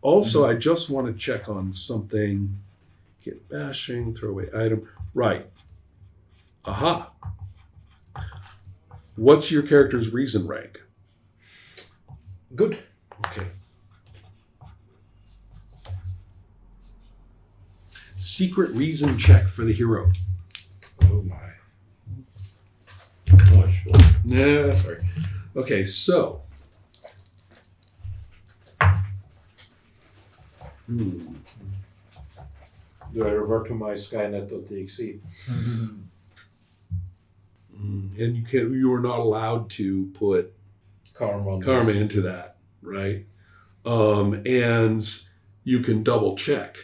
Also, I just want to check on something. Get bashing, throw away item. Right. Aha. What's your character's reason rank? Good. Okay. Secret reason check for the hero. Oh my. Gosh. Nah, sorry. Okay, so. Do I revert to my Skynet.exe? And you are not allowed to put karma into that, right? And you can double check.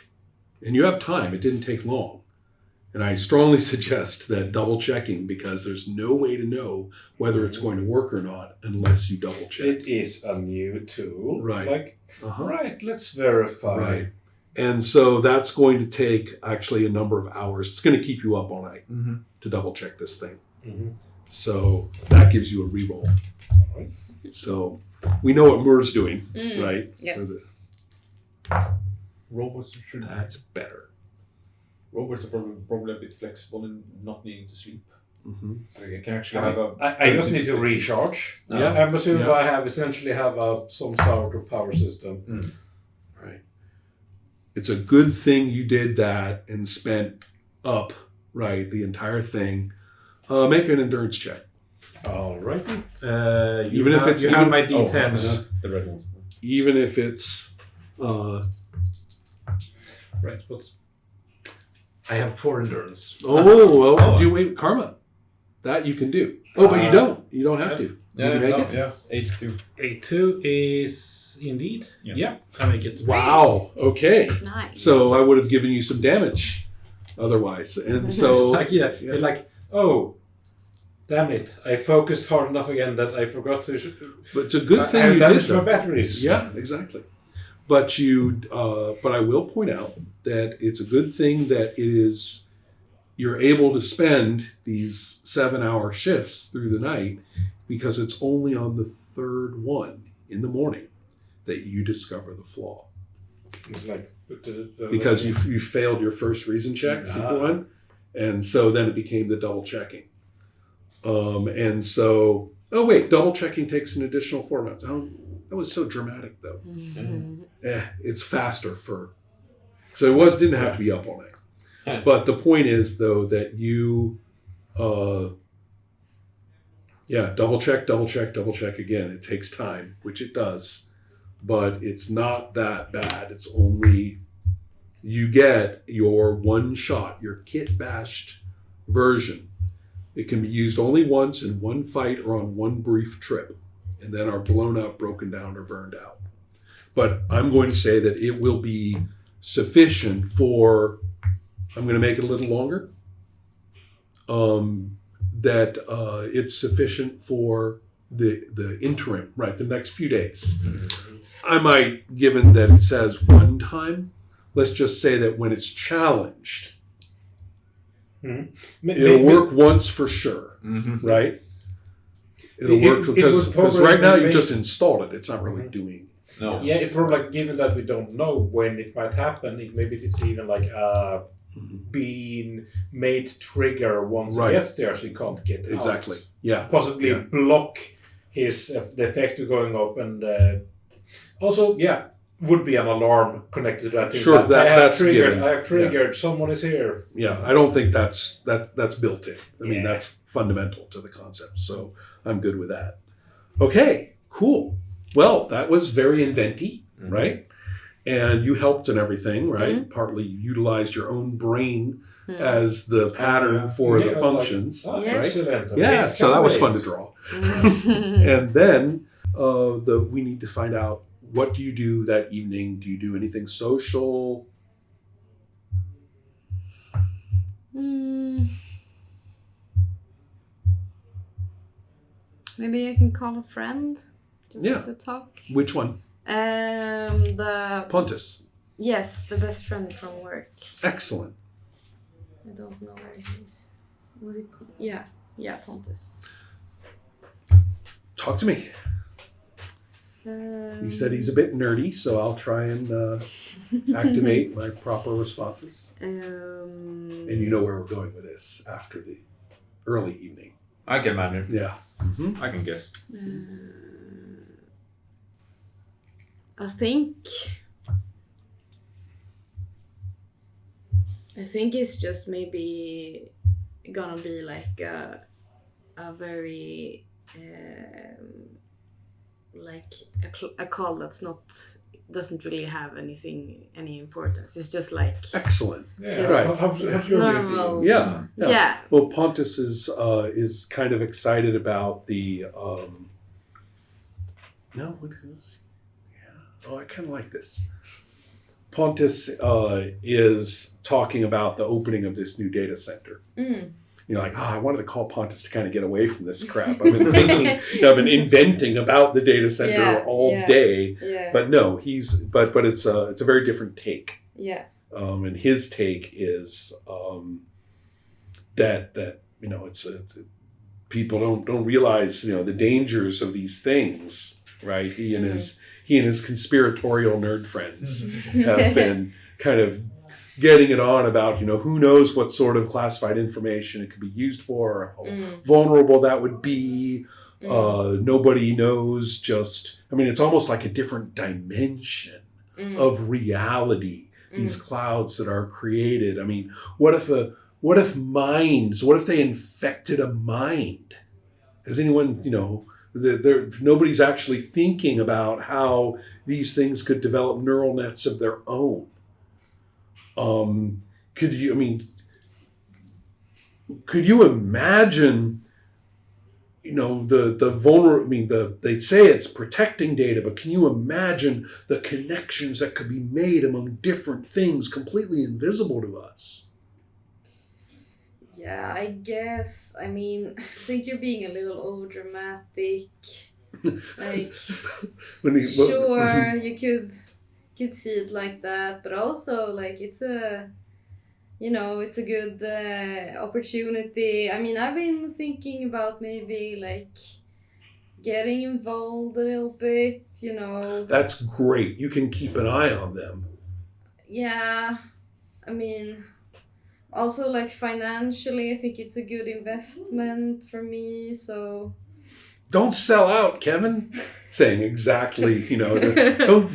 And you have time. It didn't take long. And I strongly suggest that double checking, because there's no way to know whether it's going to work or not unless you double check. It is a new tool. Right. Like, right, let's verify. Right. And so that's going to take actually a number of hours. It's going to keep you up all night to double check this thing. Mm-hmm. So that gives you a reroll. Right. So we know what Mur's doing, right? Yes. Robots should. That's better. Robots are probably a bit flexible in not needing to sleep. Mm-hmm. So you can actually have a. I just need to recharge. Yeah. I'm assuming I essentially have some sort of power system. Right. It's a good thing you did that and spent up, right, the entire thing. Make an endurance check. Alrighty. Even if it's you have my D10s. The red ones. Even if it's Right. I have 4 endurance. do you wait karma? That you can do. But you don't. You don't have to. You can make it? Yeah, 8-2. 8-2 is indeed. Yeah, I make it. Wow. Okay. Nice. So I would have given you some damage otherwise. And so oh, damn it. I focused hard enough again that I forgot to... but it's a good thing I you did damaged my though. batteries. Yeah, exactly. But but I will point out that it's a good thing that you're able to spend these 7-hour shifts through the night, because it's only on the third one in the morning that you discover the flaw. It's like... Because you failed your first reason check, secret one, and so then it became the double checking. And so, double checking takes an additional 4 months. Oh, that was so dramatic, though. It's faster so it didn't have to be up all night. But the point is, though, that you, double check again. It takes time, which it does, but it's not that bad. It's only, you get your one shot, your kit bashed version. It can be used only once in one fight or on one brief trip, and then are blown up, broken down, or burned out. But I'm going to say that it will be sufficient for, I'm going to make it a little longer, that it's sufficient for the interim, right, the next few days. I might, given that it says one time, let's just say that when it's challenged, it'll work once for sure, right? It'll work because right now you just installed it. It's not really doing. No. Yeah, it's more like, given that we don't know when it might happen, maybe it's even like being made trigger once he gets there, so he can't get out. Exactly. Yeah. Possibly block the effect of going up, and also would be an alarm connected to that. Sure, that's given. I have triggered. Someone is here. Yeah, I don't think that's built in. I mean, that's fundamental to the concept. So I'm good with that. Okay, cool. Well, that was very inventy, right? And you helped and everything, right? Partly utilized your own brain as the pattern for the functions, right? Excellent. Yeah, so that was fun to draw. And then we need to find out, what do you do that evening? Do you do anything social? Maybe I can call a friend just to talk. Which one? The Pontus. Yes, the best friend from work. Excellent. I don't know where he is. Was it? Yeah, Pontus. Talk to me. You said he's a bit nerdy, so I'll try and activate my proper responses. And you know where we're going with this after the early evening. I can manage. Yeah. Mm-hmm. I can guess. I think it's just maybe gonna be like a very like a call that's not doesn't really have any importance. It's just like Excellent. Yeah. Right. How's your normal. Yeah. Yeah. Well, Pontus is kind of excited about the. No, what is? Yeah. Oh, I kind of like this. Pontus is talking about the opening of this new data center. You're like, I wanted to call Pontus to kind of get away from this crap. I've been thinking, I've been inventing about the data center all day. Yeah. But no, but it's a very different take. Yeah. And his take is that it's people don't realize the dangers of these things, right? He and his conspiratorial nerd friends have been kind of getting it on about who knows what sort of classified information it could be used for, how vulnerable that would be. Nobody knows. It's almost like a different dimension of reality. These clouds that are created. I mean, what if they infected a mind? Has anyone, nobody's actually thinking about how these things could develop neural nets of their own. Could you imagine, the vulnerable, they say it's protecting data, but can you imagine the connections that could be made among different things completely invisible to us? Yeah, I guess. I think you're being a little over dramatic. Like, sure, you could see it like that, but also like it's a good opportunity. I've been thinking about maybe like getting involved a little bit. That's great. You can keep an eye on them. Yeah, also like financially, I think it's a good investment for me. So. Don't sell out, Kevin. Saying exactly, don't.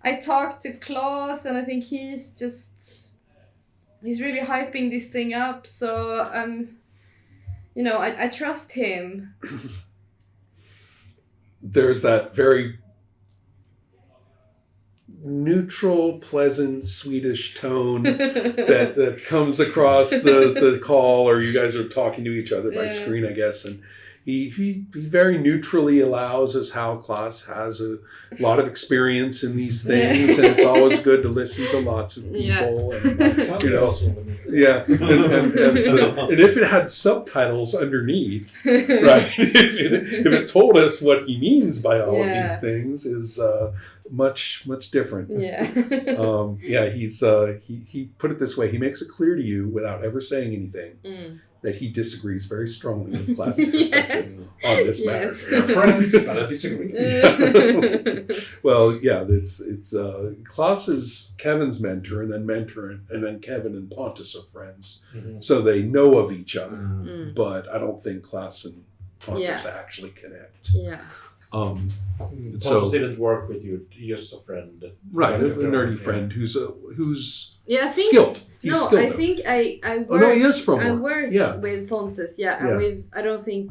I talked to Klaus, and I think he's really hyping this thing up. So I trust him. There's that very neutral, pleasant Swedish tone that comes across the call, or you guys are talking to each other by screen, I guess, and he very neutrally allows us how Klaus has a lot of experience in these things, and it's always good to listen to lots of people, and and if it had subtitles underneath, right? if it told us what he means by all of these things is much different. He put it this way. He makes it clear to you without ever saying anything that he disagrees very strongly with Klaus's perspective on this matter. Friends, but I disagree. Well, it's Klaus is Kevin's mentor, and then Kevin and Pontus are friends, so they know of each other. But I don't think Klaus and Pontus actually connect. Pontus didn't work with you, just a friend. Right, a nerdy friend who's I think, skilled. He's skilled. I think I work, oh no, he is from work. I work with Pontus, and I don't think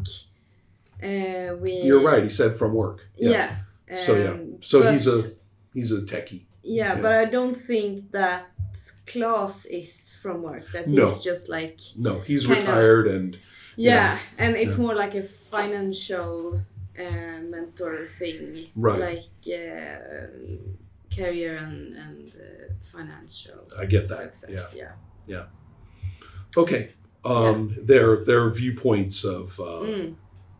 we. You're right. He said from work. So he's a techie. But I don't think that Klaus is from work. That he's just like. No, he's retired and. And it's more like a financial mentor thing, right? Like career and financial. I get that. Success. Yeah. Okay. Their viewpoints of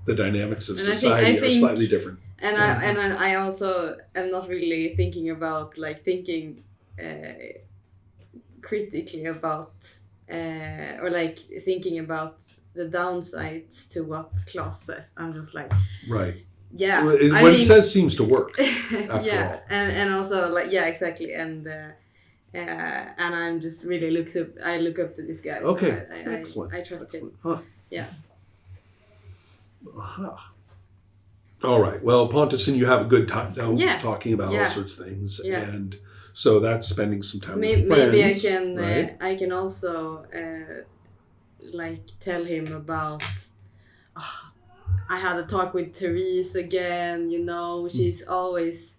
the dynamics of society are slightly different. And I also am not really thinking about critically about or like thinking about the downsides to what Klaus says. I'm just like, right. yeah, what it says seems to work. After yeah, all. and also like yeah, exactly, and I'm just really I look up to this guy. Okay, so excellent. I trust him. Huh. Yeah. Uh-huh. All right. Well, Pontus and you have a good time talking about all Yeah. sorts of things, Yeah. and so that's spending some time with friends. Maybe I can right? I can also like tell him about. I had a talk with Therese again. You know, she's always.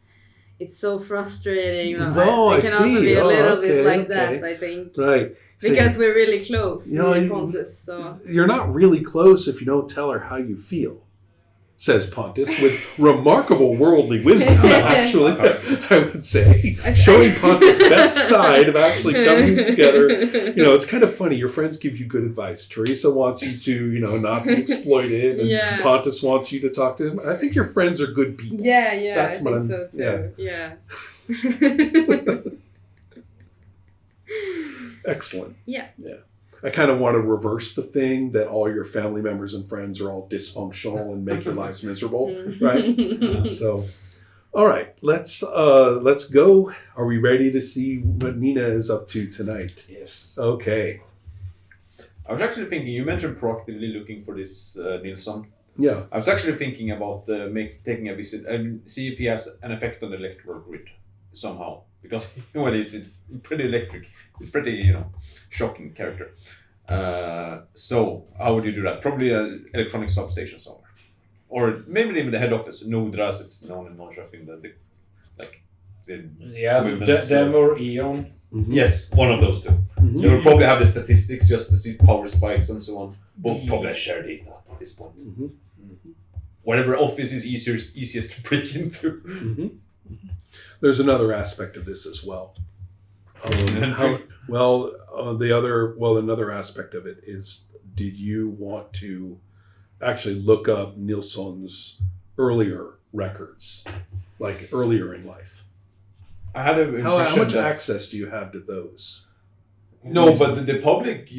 It's so frustrating. I can also be a little bit like that. I think. Right. Because we're really close, you know, me and Pontus. So you're not really close if you don't tell her how you feel, says Pontus with remarkable worldly wisdom, actually, I would say. Showing Pontus' best side of actually coming together. You know, it's kind of funny. Your friends give you good advice. Teresa wants you to, you know, not be exploited. And Pontus wants you to talk to him. I think your friends are good people. Yeah, That's I think so too. Yeah. Excellent. Yeah. I kind of want to reverse the thing that all your family members and friends are all dysfunctional and make your lives miserable, right? So, all right, let's go. Are we ready to see what Nina is up to tonight? Yes. Okay. I was actually thinking, you mentioned proactively looking for this Nilsson. Yeah. I was actually thinking about taking a visit and see if he has an effect on the electrical grid somehow. Because, well, he's pretty electric. He's pretty, you know, shocking character. So, how would you do that? Probably an electronic substation somewhere. Or maybe even the head office, Nodra, as it's known in Norrköping. Dem or Eon. Mm-hmm. Yes, one of those two. Mm-hmm. You will probably have the statistics just to see power spikes and so on. Both probably share data at this point. Mm-hmm. Mm-hmm. Whatever office is easiest to break into. Mm-hmm. There's another aspect of this as well. Another aspect of it is, did you want to actually look up Nilsson's earlier records, like earlier in life? I had how much access do you have to those? No, but the public,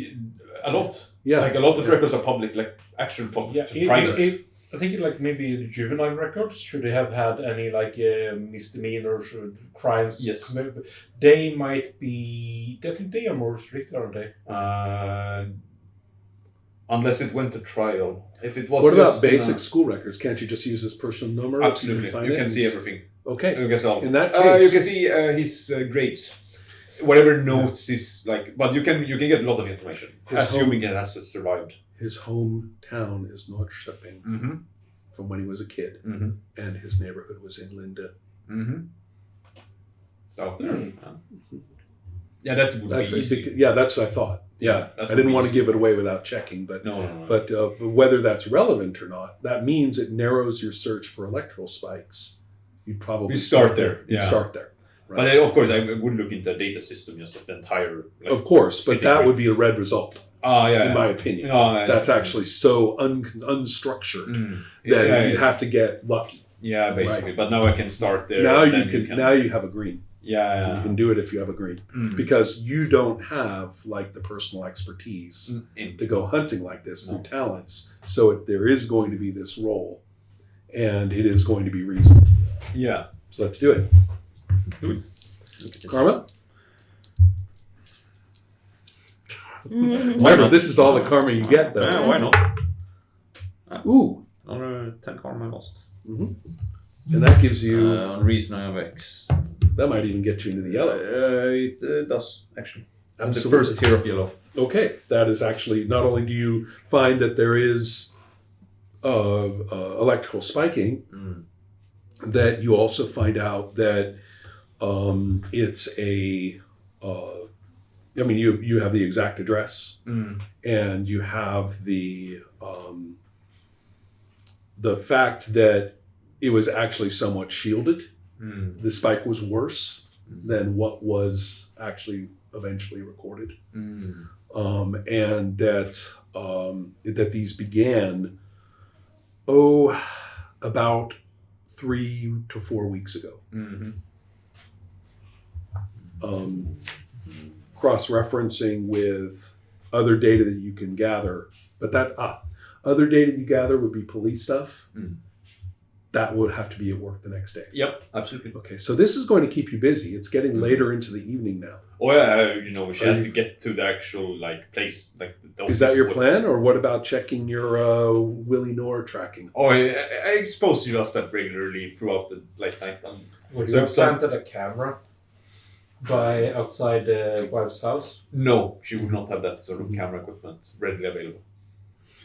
a lot. Yeah. Like a lot of records are public, like actual public, private. I think like maybe the juvenile records, should they have had any like misdemeanors or crimes? Yes. They might be, I think they are more strict, aren't they? Unless it went to trial. If it was what about basic school records? Can't you just use his personal number? Absolutely. You can see everything. Okay. In that case. You can see his grades. Whatever notes is like, but you can get a lot of information, assuming it has survived. His hometown is Norrköping from when he was a kid, and his neighborhood was in Linde. So there. Yeah, that would be easy. Yeah, that's what I thought. Yeah, I didn't want to give it away without checking, but no. But whether that's relevant or not, that means it narrows your search for electrical spikes. You'd probably start there. You'd start there. Right? But of course, I would look into the data system just of the entire. Like, of course, but that would be a red result. In my opinion, that's actually so unstructured that you'd have to get lucky. Yeah, basically. Right. But now I can start there. Now Now you have a green. Yeah. You can do it if you have a green, because you don't have like the personal expertise to go hunting like this through talents. So there is going to be this role, and it is going to be reasoned. Yeah. So let's do it. Karma? Why not? This is all the karma you get, though. Yeah, why not? Ooh. Another 10 karma lost. And that gives you... on reason I have X. That might even get you into the yellow. It does, actually. Absolutely. The first tier of yellow. Okay. That is actually... Not only do you find that there is electrical spiking, that you also find out that it's a... I mean, you have the exact address, and you have the fact that it was actually somewhat shielded. The spike was worse than what was actually eventually recorded, and that these began about 3 to 4 weeks ago. Cross-referencing with other data that you can gather, but that other data you gather would be police stuff, that would have to be at work the next day. Yep, absolutely. Okay, so this is going to keep you busy. It's getting later into the evening now. Oh yeah, she has to get to the actual place, like the Is that your plan, or what about checking your Willie Knorr tracking? Oh, I suppose she does that regularly throughout the night. Would you have planted a camera by outside the wife's house? No, she would not have that sort of camera equipment readily available.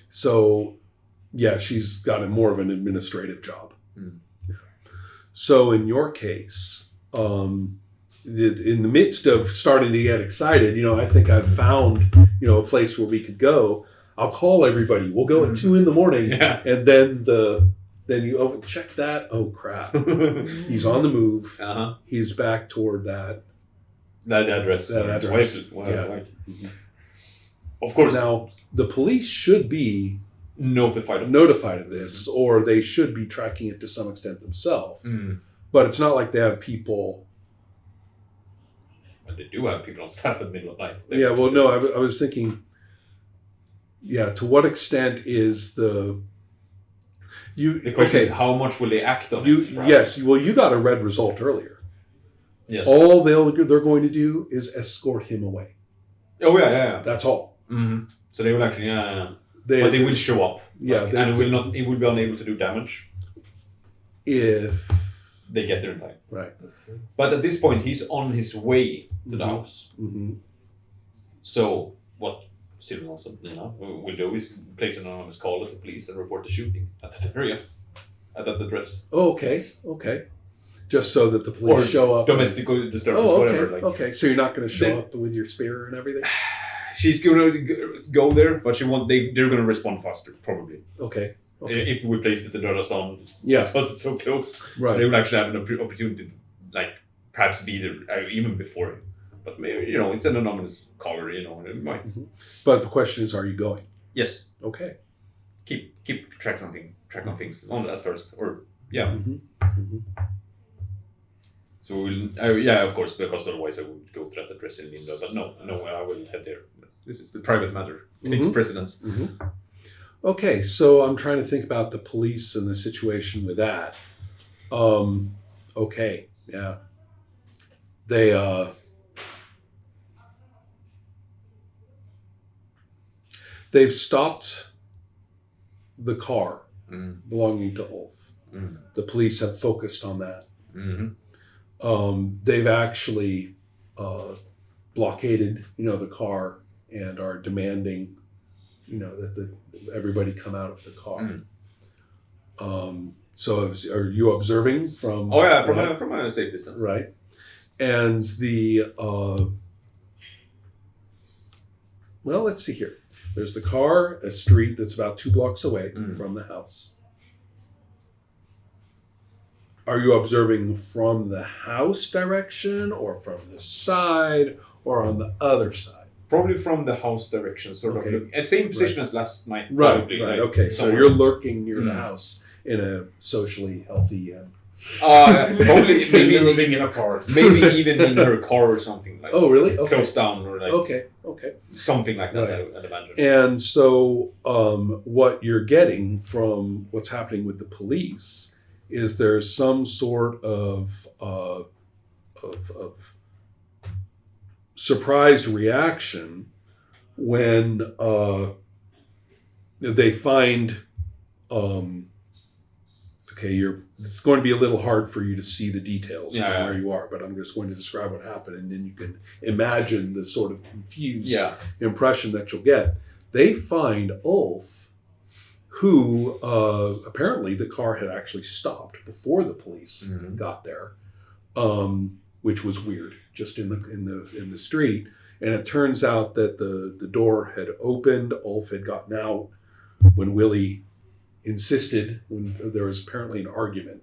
So, yeah, she's got more of an administrative job. Mm. Yeah. So, in your case, in the midst of starting to get excited, I think I've found, a place where we could go. I'll call everybody. We'll go at 2 a.m. Yeah. And then you check that. Oh, crap. He's on the move. Uh-huh. He's back toward that address. address. Yeah. Of course. Now, the police should be notified of this, or they should be tracking it to some extent themselves. Mm. But it's not like they have people. Well, they do have people on staff in the middle of the night. I was thinking. Yeah, to what extent is the question is how much will they act on it? Perhaps? Yes. Well, you got a red result earlier. Yes. All they're going to do is escort him away. Oh yeah. That's all. Mm-hmm. So they will actually, but they will show up. Yeah, and it will be unable to do damage if they get there in time. Right. But at this point, he's on his way to the house. Mm-hmm. So what Sylvan will do is place an anonymous call at the police and report the shooting at that area, at that address. Oh, okay. Just so that the police show up. Domestic disturbance, whatever. Okay. So you're not going to show up with your spear and everything? She's going to go there, but they're going to respond faster, probably. Okay. If we placed it in Dödastan, yeah, because it's so close. Right. So they will actually have an opportunity to, perhaps be there even before him. But maybe, it's an anonymous caller, and it might. Mm-hmm. But the question is, are you going? Yes. Okay. Keep track on things on that first, or yeah. Mm-hmm. Mm-hmm. So we'll, of course, because otherwise I would go to that address in Lindö. But no, I will head there. This is the private matter. Takes precedence. Mm-hmm. Okay, so I'm trying to think about the police and the situation with that. Okay, yeah. They've stopped the car belonging to Ulf. Mm. The police have focused on that. Mm-hmm. They've actually blockaded, the car and are demanding, that everybody come out of the car. Mm. So are you observing from? Oh yeah, from a safe distance. Right, and well, let's see here. There's the car, a street that's about 2 blocks away from the house. Are you observing from the house direction, or from the side, or on the other side? Probably from the house direction, sort of. Same position as last night. Right, probably, right. Okay, so you're lurking near the house in a socially healthy probably maybe living in a park. Maybe even in her car or something like. Oh, really? Okay. Closed down or Okay. Something like that. Right. I'd imagine. And so, what you're getting from what's happening with the police is there's some sort of surprised reaction when they find. It's going to be a little hard for you to see the details from where you are, but I'm just going to describe what happened, and then you can imagine the sort of confused impression that you'll get. They find Ulf, who apparently the car had actually stopped before the police got there, which was weird, just in the street. And it turns out that the door had opened. Ulf had gotten out when Willie insisted, when there was apparently an argument.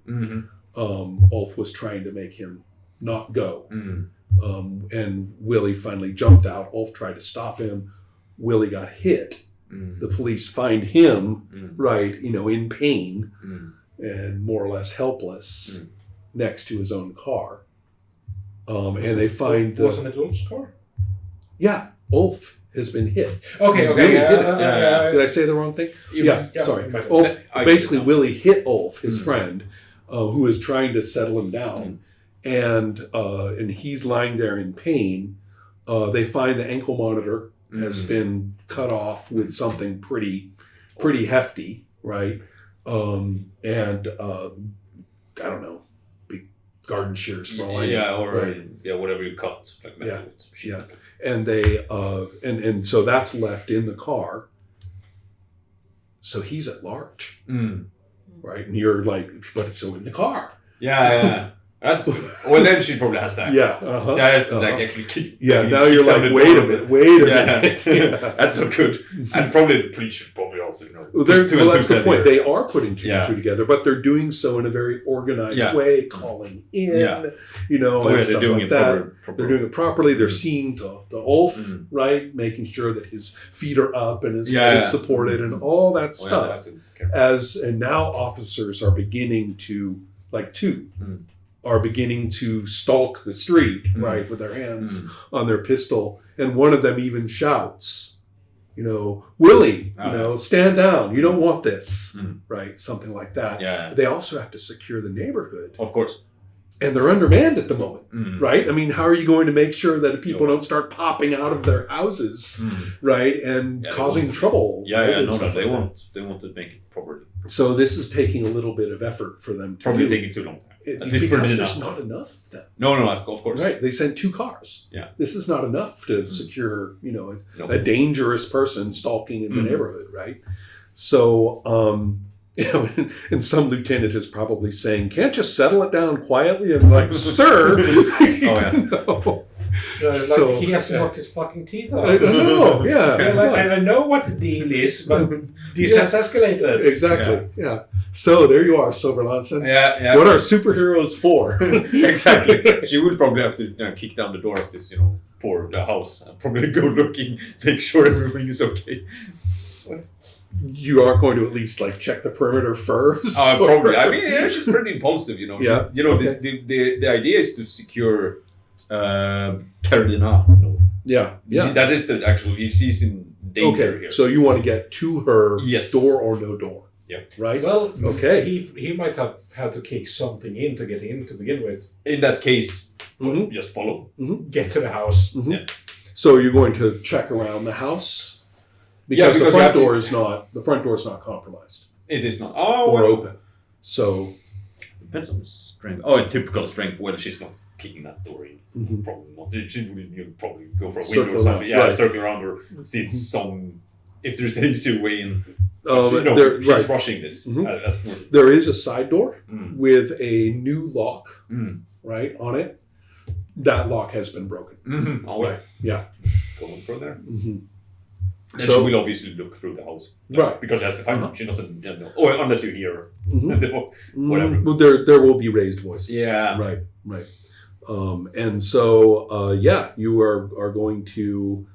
Ulf was trying to make him not go. And Willie finally jumped out. Ulf tried to stop him. Willie got hit. The police find him, in pain and more or less helpless next to his own car. And they find... Wasn't it Ulf's car? Yeah, Ulf has been hit. Okay. Willie hit it. Yeah. Did I say the wrong thing? Yeah, Sorry. but- Ulf, I basically, get it. Willie hit Ulf, his friend, who is trying to settle him down, and he's lying there in pain. They find the ankle monitor has been cut off with something pretty hefty, right? And I don't know, big garden shears for all I know. Or whatever you cut, like metal. Yeah. And they and so that's left in the car. So he's at large, right? And you're like, but it's so in the car. Yeah. That's well. Then she probably has that. Yeah. Like actually kick. Yeah. Now you're like, wait a minute. Yeah. That's not good. And probably the police should probably also know. Well, that's the point. They are putting two and two together, but they're doing so in a very organized way, calling in, and stuff like that. They're doing it properly. They're seeing the Ulf, right, making sure that his feet are up and his head is supported and all that stuff. And now officers are beginning to, like two, are beginning to stalk the street, right, with their hands on their pistol. And one of them even shouts, Willie, stand down. You don't want this, right? Something like that. Yeah. They also have to secure the neighborhood. Of course. And they're undermanned at the moment, right? I mean, how are you going to make sure that people don't start popping out of their houses, right, and causing trouble? They want to make it properly. So this is taking a little bit of effort for them to Probably do. taking too long. Because there's not enough of them. No, of course. Right, they sent 2 cars. Yeah. This is not enough to secure, a dangerous person stalking in the neighborhood, right? So, and some lieutenant is probably saying, "Can't you settle it down quietly?" I'm like, "Sir." He has to knock his fucking teeth off. I know, yeah. And I know what the deal is, but this has escalated. Exactly, yeah. So there you are, Silverlanson. Yeah. What are superheroes for? Exactly. She would probably have to kick down the door of this, poor house and probably go looking, make sure everything is okay. You are going to at least check the perimeter first. Probably. I mean, she's pretty impulsive, Yeah. The idea is to secure Carolina. Yeah. That is the actual. She's in danger here. So you want to get to her, door or no door. Yep. Right. Well, he might have had to kick something in to get in to begin with. In that case, just follow. Get to the house. Yeah. So you're going to check around the house because the front door is not compromised. It is not. Or open. So depends on the strength. Oh, typical strength. Well, she's not kicking that door in. Probably not. She would probably go for a window or something. Circle around or see some. If there's an easy way in. She's rushing this. There is a side door with a new lock, right, on it. That lock has been broken. All right. Yeah. Going from there. And she will obviously look through the house. Right. Because she has to find She doesn't know. Or unless you hear her. Whatever. Well, there will be raised voices. Yeah. Right. And so, you are going to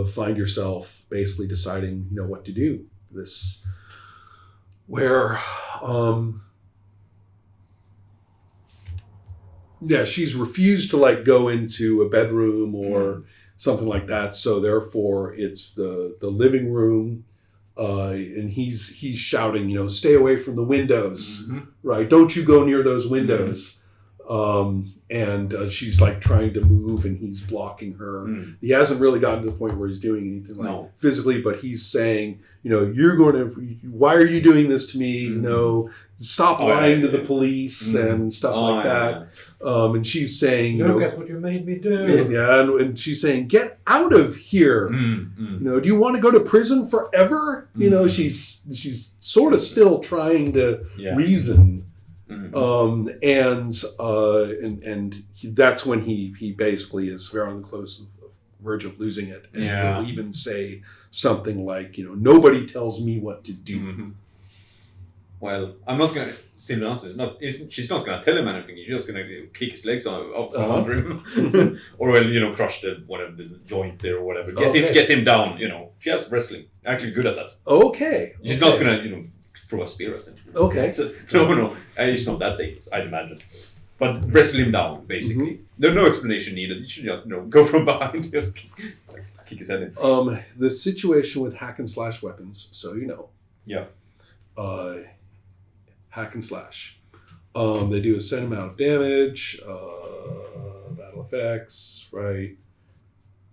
find yourself basically deciding, what to do. This, where, she's refused to go into a bedroom or something like that. So therefore, it's the living room, and he's shouting, stay away from the windows, right? Don't you go near those windows. And she's trying to move and he's blocking her. He hasn't really gotten to the point where he's doing anything physically, but he's saying, why are you doing this to me? Stop lying to the police and stuff like that. And she's saying, look at what you made me do. Yeah. And she's saying, get out of here. Do you want to go to prison forever? She's sort of still trying to reason. And that's when he basically is very on the verge of losing it. And he'll even say something like, nobody tells me what to do. Well, I'm not going to say the answer. She's not going to tell him anything. She's just going to kick his legs off under him. Or, crush the joint there or whatever. Get him down, She has wrestling. Actually good at that. Okay. She's not going to, throw a spear at him. Okay. So, no. It's not that dangerous, I'd imagine. But wrestle him down, basically. There's no explanation needed. You should just, go from behind, just kick kick his head in. The situation with hack and slash weapons, so you know. Yeah. Hack and slash. They do a set amount of damage, battle effects, right?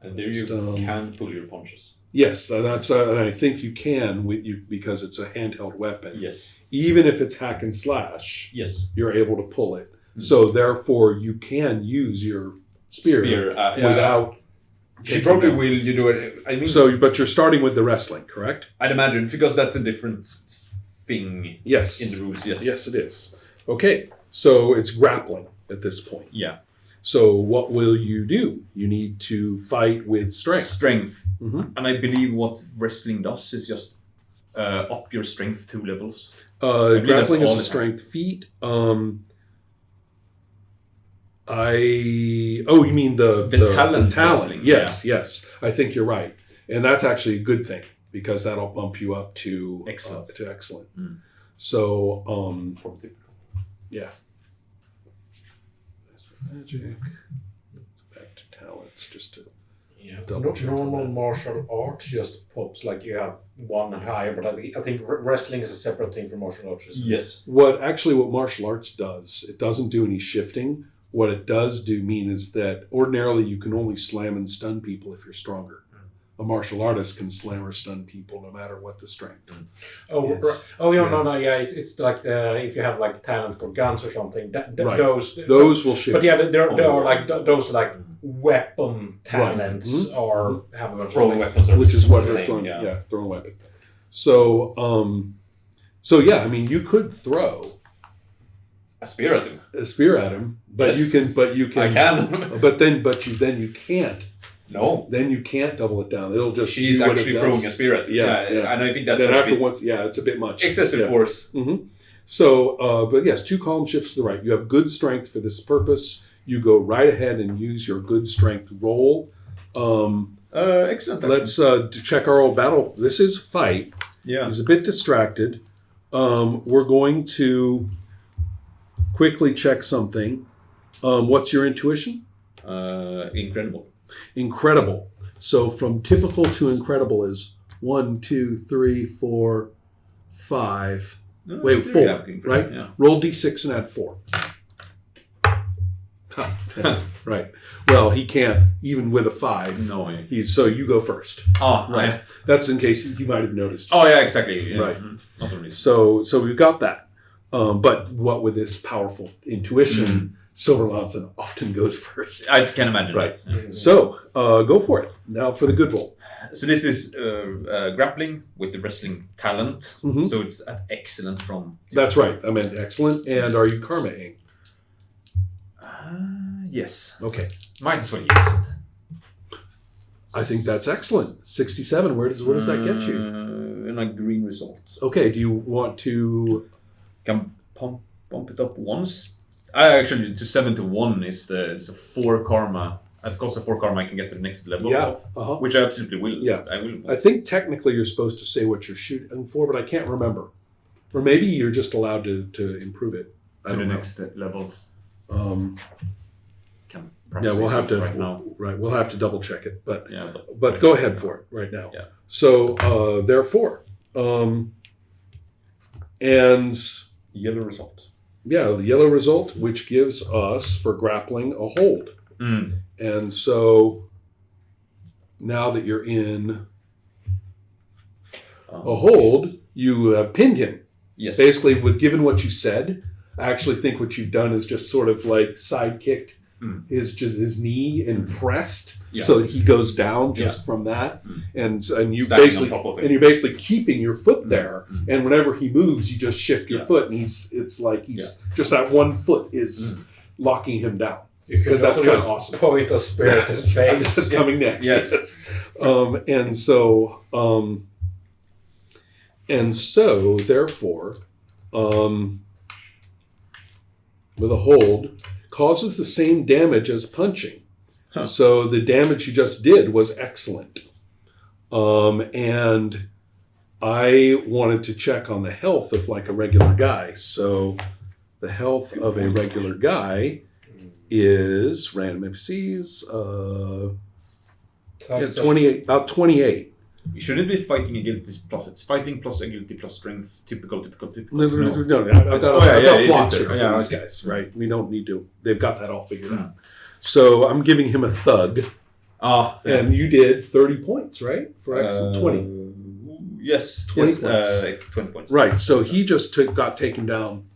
And there you can pull your punches. Yes, and I think you can because it's a handheld weapon. Yes. Even if it's hack and slash, yes, you're able to pull it. Mm-hmm. So therefore, you can use your spear without. She probably will. You do it. I mean, but you're starting with the wrestling, correct? I'd imagine because that's a different thing. Yes. In the rules, yes. Yes, it is. Okay, so it's grappling at this point. Yeah. So what will you do? You need to fight with strength. Mm-hmm. And I believe what wrestling does is just up your strength 2 levels. Grappling is a strength feat. You mean the talent? Wrestling, yes. I think you're right, and that's actually a good thing because that'll bump you up to excellent. Mm. So yeah. Magic. Back to talents, just to double check. Normal martial arts just pops like you have one higher, but I think wrestling is a separate thing from martial arts. Yes. What martial arts does, it doesn't do any shifting. What it does mean is that ordinarily you can only slam and stun people if you're stronger. A martial artist can slam or stun people no matter what the strength. It's like if you have like talent for guns or something. Those will shift. But yeah, there are like those like weapon talents or have a throwing weapons, which is what they're throwing. Yeah, throwing weapon. So I mean, you could throw a spear at him, but yes. you can. I can, but then you can't. No. Then you can't double it down. It'll just. She's actually throwing a spear at it. Yeah. And I think that's. Then after once, it's a bit much. Excessive force. Mm-hmm. So, but yes, 2 column shifts to the right. You have good strength for this purpose. You go right ahead and use your good strength roll. Excellent. Let's check our old battle. This is fight. Yeah. He's a bit distracted. We're going to quickly check something. What's your intuition? Incredible. So from typical to incredible is 1, 2, 3, 4, 5. Wait, 4, right? Yeah. Roll d6 and add 4. Right. Well, he can't even with a 5. No. So you go first. Oh, right. That's in case you might have noticed. Oh, yeah, exactly. Yeah. Right. Mm-hmm. Not the reason. So we've got that. But what with this powerful intuition, Silver Lanson often goes first. I can imagine. Right. That. Mm-hmm. So go for it. Now for the good roll. So this is grappling with the wrestling talent. Mm-hmm. So it's excellent from... That's right. I meant excellent. And are you karma-ing? Yes. Okay. Might as well use it. I think that's excellent. 67. Where does that get you? In a green result. Okay. Do you want to... Can bump it up once? Actually, to 7 to 1 it's a 4 karma. At the cost of 4 karma, I can get to the next level of, which I absolutely will. Yeah. I will. I think technically you're supposed to say what you're shooting for, but I can't remember. Or maybe you're just allowed to improve it. To the next level. We'll have to. Right now. Right, we'll have to double check it, but but go ahead for it right now. Yeah. So therefore, and yellow result. Yeah, the yellow result, which gives us for grappling a hold. Mm. And so now that you're in a hold, you pinned him. Yes. Basically, given what you said, I actually think what you've done is just sort of like side kicked his knee and pressed, so that he goes down just from that, and you you're basically keeping your foot there, and whenever he moves, you just shift your foot, and he's just that one foot is locking him down. Because that's kind of awesome. Point of spirit his face. That's coming next. Yes. And so therefore, with a hold, causes the same damage as punching. Huh. So the damage you just did was excellent. And I wanted to check on the health of like a regular guy. So the health of a regular guy is random MCs. Yeah, 28. About 28. You shouldn't be fighting a guilty plus. It's fighting plus a guilty plus strength. Typical. No, I've got blocks here for Yeah, these guys, right? We don't need to. They've got that all figured out. So I'm giving him a thug. And you did 30 points, right? For excellent 20. Yes. 20 points. 20 points. Right. So he just got taken down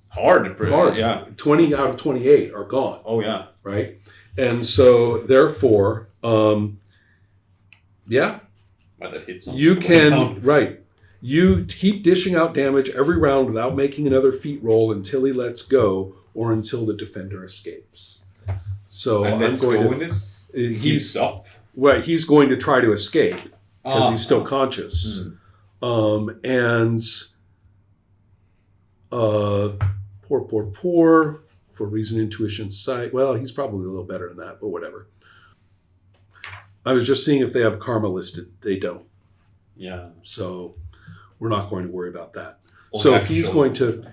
hard. Yeah. 20 out of 28 are gone. Oh, yeah. Right. And so therefore, Might have hit something. you can, right. You keep dishing out damage every round without making another feat roll until he lets go or until the defender escapes. So and I'm going to. He's up. Right. He's going to try to escape because he's still conscious. And poor for reason, intuition, sight. Well, he's probably a little better than that, but whatever. I was just seeing if they have karma listed. They don't. Yeah. So we're not going to worry about that. Or So he's going to,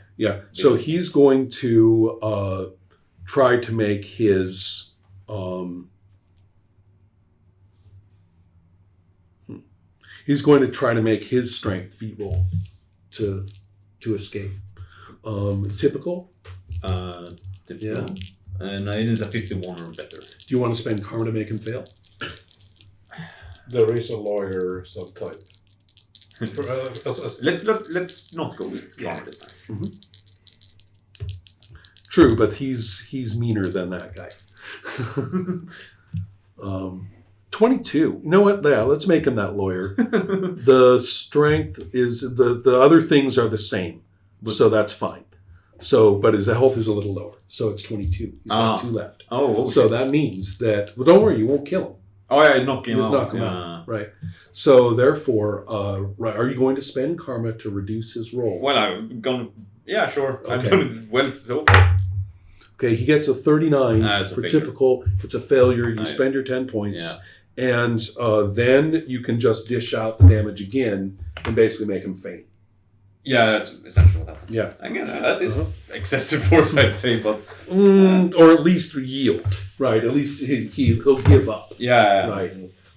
So he's going to try to make his. He's going to try to make his strength feat roll to escape. Typical. Yeah. And it is a 51 or better. Do you want to spend karma to make him fail? There is a lawyer subtype. Let's not go with karma this time. True, but he's meaner than that guy. 22. You know what? Yeah, let's make him that lawyer. The strength is the other things are the same, so that's fine. So, but his health is a little lower, so it's 22. He's got 2 left. Oh, okay. So that means that. Well, don't worry, you won't kill him. Oh yeah, knock him out. Knock him out. Right. So therefore, are you going to spend karma to reduce his roll? Well, I'm gonna. Yeah, sure. Okay. I've done it well so far. Okay, he gets a 39 it's for a failure. typical. It's a failure. You spend your 10 points, and then you can just dish out the damage again and basically make him faint. Yeah, that's essentially what happens. Yeah. Again, that is excessive force, I'd say, but or at least yield. Right. At least he'll give up. yeah. Right.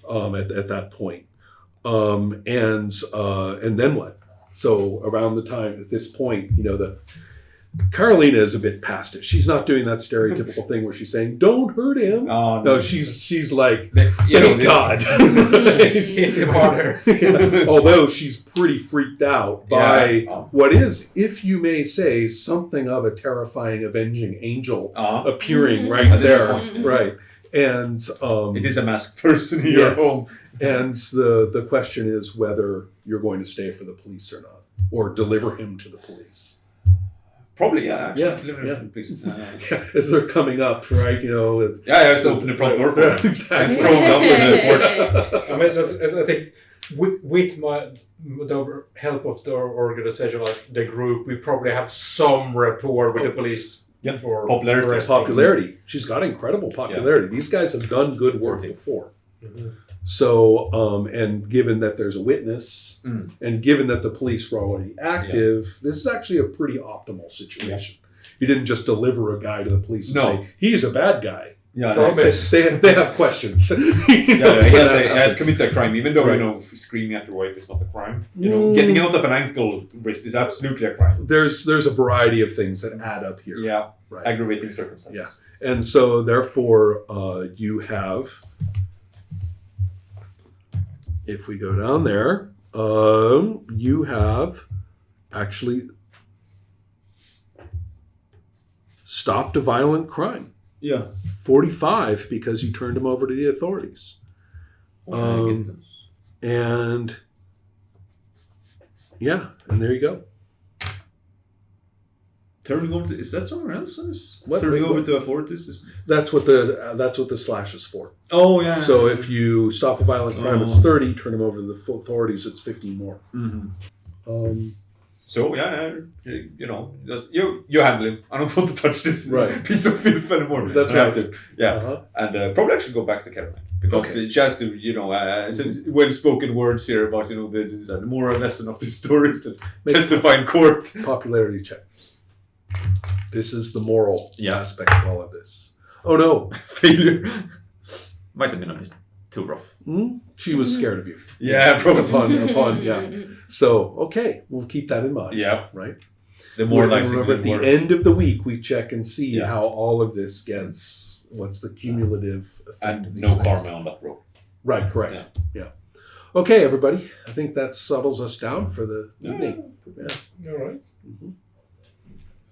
At that point, and then what? So around the time at this point, the Carolina is a bit past it. She's not doing that stereotypical thing where she's saying, "Don't hurt him." Oh, No, she's like, you "Thank God." Hit him harder. Although she's pretty freaked out by what is, if you may say, something of a terrifying, avenging angel appearing right there, right? And it is a masked person in your home. And the question is whether you're going to stay for the police or not, or deliver him to the police. Probably, yeah. Actually, Yeah. Please. As they're coming up, right? It's Just open the front door for them. Exactly. Throw them on the porch. I mean, I think with the help of the organization, like the group, we probably have some rapport with the police. Yeah, for popularity. arresting. Popularity. She's got incredible popularity. These guys have done good work before. So, and given that there's a witness, and given that the police were already active, this is actually a pretty optimal situation. You didn't just deliver a guy to the police and say, he's a bad guy. Yeah, they have questions. He has committed a crime, even though screaming at your wife is not a crime. Getting out of an ankle wrist is absolutely a crime. There's a variety of things that add up here. Yeah, right. Aggravating circumstances. Yeah, and so therefore you have. If we go down there, you have actually stopped a violent crime. Yeah. 45 because you turned him over to the authorities. And there you go. Turning over to, is that somewhere else? Turning over to authorities? That's what the slash is for. Oh yeah. So if you stop a violent crime, it's 30. Turn them over to the authorities, it's 15 more. So you handle him. I don't want to touch this piece of filth anymore. That's right. And probably actually go back to Caroline because she has to, some well-spoken words here about the moral lesson of these stories that testify in court. Popularity check. This is the moral aspect of all of this. Oh no, failure. Might have been a too rough. She was scared of you. Yeah, probably. Upon So, okay, we'll keep that in mind. Yeah. Right? The more We're like remember at the work. end of the week, we check and see Yeah. how all of this gets, what's the cumulative effect of And these no things. karma on that rope. Right, correct. Yeah. Okay, everybody. I think that settles us down for the evening. Yeah. All right. Mhm.